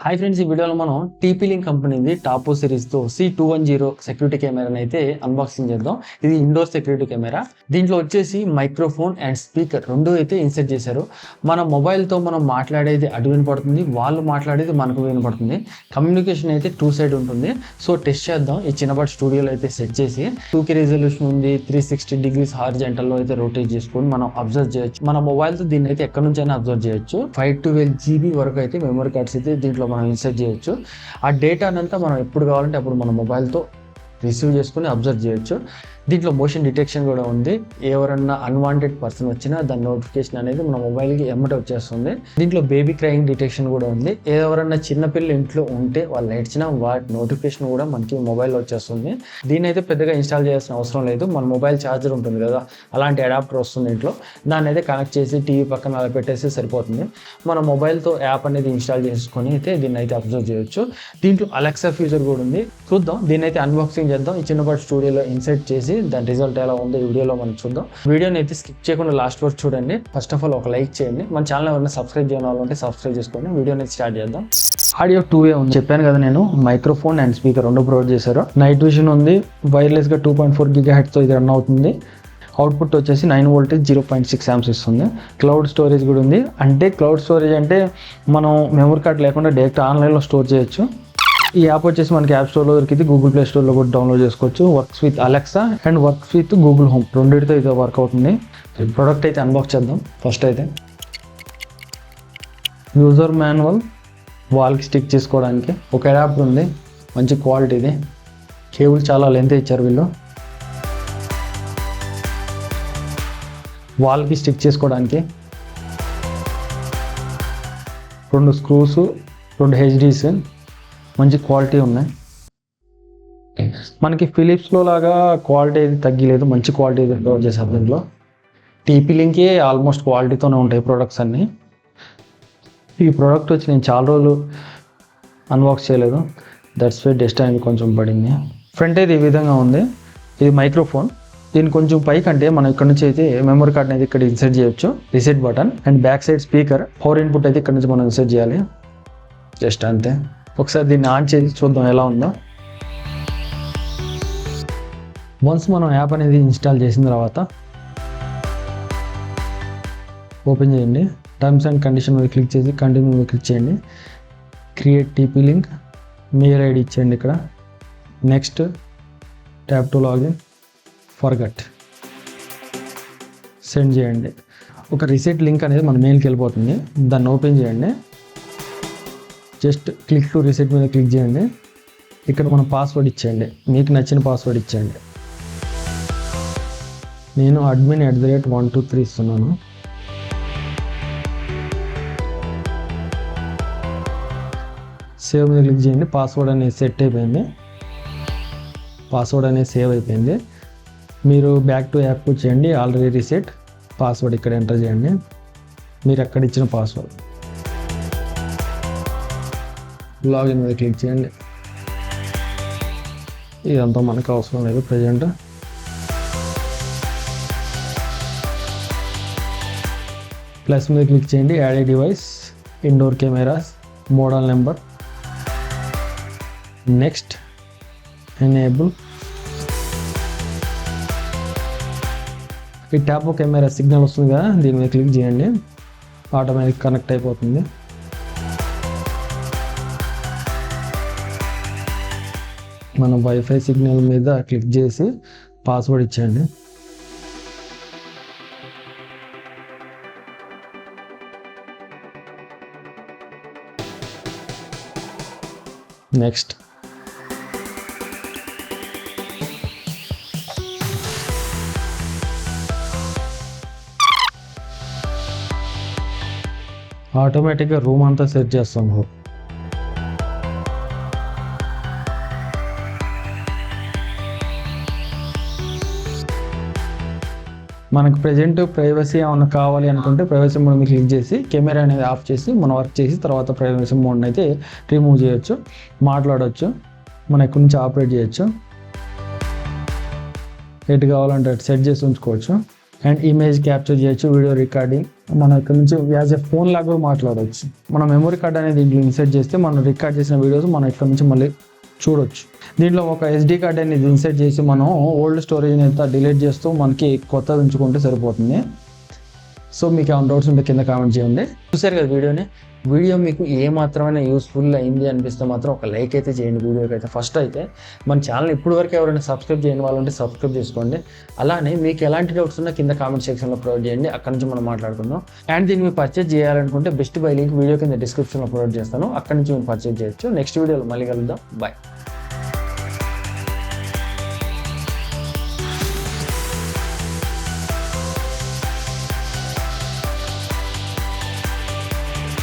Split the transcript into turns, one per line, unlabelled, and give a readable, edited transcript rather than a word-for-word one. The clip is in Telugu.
హాయ్ ఫ్రెండ్స్, ఈ వీడియోలో మనం TP-Link కంపెనీది టాపో సిరీస్తో C210 సెక్యూరిటీ కెమెరాని అయితే అన్బాక్సింగ్ చేద్దాం. ఇది ఇండోర్ సెక్యూరిటీ కెమెరా. దీంట్లో వచ్చేసి మైక్రోఫోన్ అండ్ స్పీకర్ రెండు అయితే ఇన్సర్ట్ చేశారు. మన మొబైల్తో మనం మాట్లాడేది అటు వినపడుతుంది, వాళ్ళు మాట్లాడేది మనకు వినపడుతుంది. కమ్యూనికేషన్ అయితే 2 సైడ్ ఉంటుంది. సో టెస్ట్ చేద్దాం. ఈ చిన్నపాటి స్టూడియోలో అయితే సెట్ చేసి 2K రిజల్యూషన్ ఉంది, 360 degrees హారిజాంటల్లో అయితే రొటేట్ చేసుకొని మనం అబ్జర్వ్ చేయొచ్చు. మన మొబైల్తో దీన్ని అయితే ఎక్కడి నుంచైనా అబ్జర్వ్ చేయొచ్చు. 512 GB వరకు అయితే మెమరీ కార్డ్స్ అయితే దీంట్లో మనం ఇన్సర్ట్ చేయొచ్చు. ఆ డేటానంతా మనం ఎప్పుడు కావాలంటే అప్పుడు మన మొబైల్తో రిసీవ్ చేసుకుని అబ్జర్వ్ చేయొచ్చు. దీంట్లో మోషన్ డిటెక్షన్ కూడా ఉంది. ఎవరన్నా అన్వాంటెడ్ పర్సన్ వచ్చినా దాని నోటిఫికేషన్ అనేది మన మొబైల్కి ఎమ్మటే వచ్చేస్తుంది. దీంట్లో బేబీ క్రైయింగ్ డిటెక్షన్ కూడా ఉంది. ఎవరన్నా చిన్నపిల్లలు ఇంట్లో ఉంటే వాళ్ళు ఏడ్చినా వాటి నోటిఫికేషన్ కూడా మనకి మొబైల్లో వచ్చేస్తుంది. దీన్ని అయితే పెద్దగా ఇన్స్టాల్ చేయాల్సిన అవసరం లేదు. మన మొబైల్ ఛార్జర్ ఉంటుంది కదా, అలాంటి అడాప్టర్ వస్తుంది ఇంట్లో. దాన్ని అయితే కనెక్ట్ చేసి టీవీ పక్కన అలా పెట్టేసి సరిపోతుంది. మన మొబైల్తో యాప్ అనేది ఇన్స్టాల్ చేసుకొని అయితే దీన్ని అయితే అబ్జర్వ్ చేయొచ్చు. దీంట్లో అలెక్సా ఫీచర్ కూడా ఉంది. చూద్దాం, దీన్ని అయితే అన్బాక్సింగ్ చేద్దాం. ఈ చిన్నపాటి స్టూడియోలో ఇన్సర్ట్ చేసి దాని రిజల్ట్ ఎలా ఉందో ఈ వీడియోలో మనం చూద్దాం. వీడియోని అయితే స్కిప్ చేయకుండా లాస్ట్ వరకు చూడండి. ఫస్ట్ ఆఫ్ ఆల్ ఒక లైక్ చేయండి. మన ఛానల్ ఎవరైనా సబ్స్క్రైబ్ చేయని వాళ్ళు ఉంటే సబ్స్క్రైబ్ చేసుకోండి. వీడియోని స్టార్ట్ చేద్దాం. ఆడియో 2A ఉంది, చెప్పాను కదా నేను. మైక్రోఫోన్ అండ్ స్పీకర్ రెండు ప్రొవైడ్ చేశారు. నైట్ విజన్ ఉంది. వైర్లెస్గా 2.4 GHz తో ఇది రన్ అవుతుంది. అవుట్పుట్ వచ్చేసి 9 వోల్ట్ 0.6 amps ఇస్తుంది. క్లౌడ్ స్టోరేజ్ కూడా ఉంది. అంటే క్లౌడ్ స్టోరేజ్ అంటే మనం మెమరీ కార్డ్ లేకుండా డైరెక్ట్ ఆన్లైన్లో స్టోర్ చేయొచ్చు. ఈ యాప్ వచ్చేసి మనకి యాప్ స్టోర్లో దొరికింది, గూగుల్ ప్లే స్టోర్లో కూడా డౌన్లోడ్ చేసుకోవచ్చు. Works with Alexa and works with Google home రెండింటితో ఇది వర్క్ అవుతుంది. ప్రోడక్ట్ అయితే అన్బాక్స్ చేద్దాం. ఫస్ట్ అయితే యూజర్ మాన్యువల్, వాల్కి స్టిక్ చేసుకోవడానికి ఒక అడాప్టర్ ఉంది, మంచి క్వాలిటీది. కేబుల్ చాలా లెంత్ ఇచ్చారు వీళ్ళు. వాల్కి స్టిక్ చేసుకోవడానికి 2 స్క్రూస్, 2 HDs మంచి క్వాలిటీ ఉన్నాయి. మనకి ఫిలిప్స్లో లాగా క్వాలిటీ అయితే తగ్గలేదు, మంచి క్వాలిటీ ప్రొవైడ్ చేశారు దీంట్లో. TP-Link ఆల్మోస్ట్ క్వాలిటీతోనే ఉంటాయి ప్రొడక్ట్స్ అన్నీ. ఈ ప్రోడక్ట్ వచ్చి నేను చాలా రోజులు అన్బాక్స్ చేయలేదు, దట్స్ వై డస్ట్ అనేది కొంచెం పడింది. ఫ్రంట్ అయితే ఈ విధంగా ఉంది. ఇది మైక్రోఫోన్. దీన్ని కొంచెం పైకి అంటే మనం ఇక్కడ నుంచి అయితే మెమరీ కార్డ్ అనేది ఇక్కడ ఇన్సర్ట్ చేయొచ్చు, reset button. And back side speaker, power input అయితే ఇక్కడ నుంచి మనం ఇన్సర్ట్ చేయాలి. జస్ట్ అంతే. ఒకసారి దీన్ని ఆన్ చేసి చూద్దాం ఎలా ఉందో. వన్స్ మనం యాప్ అనేది ఇన్స్టాల్ చేసిన తర్వాత ఓపెన్ చేయండి. టర్మ్స్ అండ్ కండిషన్ మీద క్లిక్ చేసి కంటిన్యూ మీద క్లిక్ చేయండి. క్రియేట్ TP-Link, మెయిల్ ఐడి ఇచ్చేయండి ఇక్కడ. Next, tap to login, forgot, send చేయండి. ఒక రీసెట్ లింక్ అనేది మన మెయిల్కి వెళ్ళిపోతుంది. దాన్ని ఓపెన్ చేయండి. జస్ట్ క్లిక్ టు రీసెట్ మీద క్లిక్ చేయండి. ఇక్కడ మన పాస్వర్డ్ ఇచ్చేయండి, మీకు నచ్చిన పాస్వర్డ్ ఇచ్చేయండి. నేను admin@123 ఇస్తున్నాను. సేవ్ మీద క్లిక్ చేయండి. పాస్వర్డ్ అనేది సెట్ అయిపోయింది. పాస్వర్డ్ అనేది సేవ్ అయిపోయింది. మీరు బ్యాక్ టు యాప్ చేయండి. ఆల్రెడీ రీసెట్ పాస్వర్డ్ ఇక్కడ ఎంటర్ చేయండి, మీరు అక్కడ ఇచ్చిన పాస్వర్డ్. లాగిన్ మీద క్లిక్ చేయండి. ఇదంతా మనకు అవసరం లేదు ప్రజెంట్. ప్లస్ మీద క్లిక్ చేయండి. Add a device, indoor cameras, model number, next, enable. ఈ ట్యాప్ కెమెరా సిగ్నల్ వస్తుంది కదా, దీని మీద క్లిక్ చేయండి. ఆటోమేటిక్ కనెక్ట్ అయిపోతుంది. మనం వైఫై సిగ్నల్ మీద క్లిక్ చేసి పాస్వర్డ్ ఇచ్చేయండి. నెక్స్ట్, ఆటోమేటిక్గా రూమ్ అంతా సెట్ చేస్తాం. మనకు ప్రజెంట్ ప్రైవసీ ఏమన్నా కావాలి అనుకుంటే ప్రైవసీ మోడ్ మీద క్లిక్ చేసి కెమెరా అనేది ఆఫ్ చేసి మనం వర్క్ చేసి తర్వాత ప్రైవసీ మోడ్ని అయితే రిమూవ్ చేయొచ్చు, మాట్లాడవచ్చు, మనం ఎక్కడి నుంచి ఆపరేట్ చేయొచ్చు. ఎటు కావాలంటే అటు సెట్ చేసి ఉంచుకోవచ్చు. అండ్ ఇమేజ్ క్యాప్చర్ చేయొచ్చు, వీడియో రికార్డింగ్. మనం ఇక్కడ నుంచి యాజ్ ఎ ఫోన్ లాగా కూడా మాట్లాడవచ్చు. మన మెమరీ కార్డ్ అనేది దీంట్లో ఇన్సర్ట్ చేస్తే మనం రికార్డ్ చేసిన వీడియోస్ మనం ఇక్కడ నుంచి మళ్ళీ చూడొచ్చు. దీంట్లో ఒక SD కార్డ్ అనేది ఇన్సర్ట్ చేసి మనం ఓల్డ్ స్టోరేజ్ అంతా డిలీట్ చేస్తూ మనకి కొత్తది ఉంచుకుంటే సరిపోతుంది. సో మీకు ఏమైనా డౌట్స్ ఉంటే కింద కామెంట్ చేయండి. చూసారు కదా వీడియో మీకు ఏ మాత్రమైనా యూస్ఫుల్ అయింది అనిపిస్తే మాత్రం ఒక లైక్ అయితే చేయండి వీడియోకి అయితే. ఫస్ట్ అయితే మన ఛానల్ ఇప్పుడు వరకు ఎవరైనా సబ్స్క్రైబ్ చేయని వాళ్ళు ఉంటే సబ్స్క్రైబ్ చేసుకోండి. అలానే మీకు ఎలాంటి డౌట్స్ ఉన్నా కింద కామెంట్ సెక్షన్లో ప్రొవైడ్ చేయండి, అక్కడ నుంచి మనం మాట్లాడుకుందాం. అండ్ దీన్ని మీరు పర్చేజ్ చేయాలనుకుంటే బెస్ట్ బై లింక్ వీడియో కింద డిస్క్రిప్షన్లో ప్రొవైడ్ చేస్తాను, అక్కడ నుంచి మీరు పర్చేజ్ చేయొచ్చు. నెక్స్ట్ వీడియోలో మళ్ళీ కలుద్దాం. బాయ్.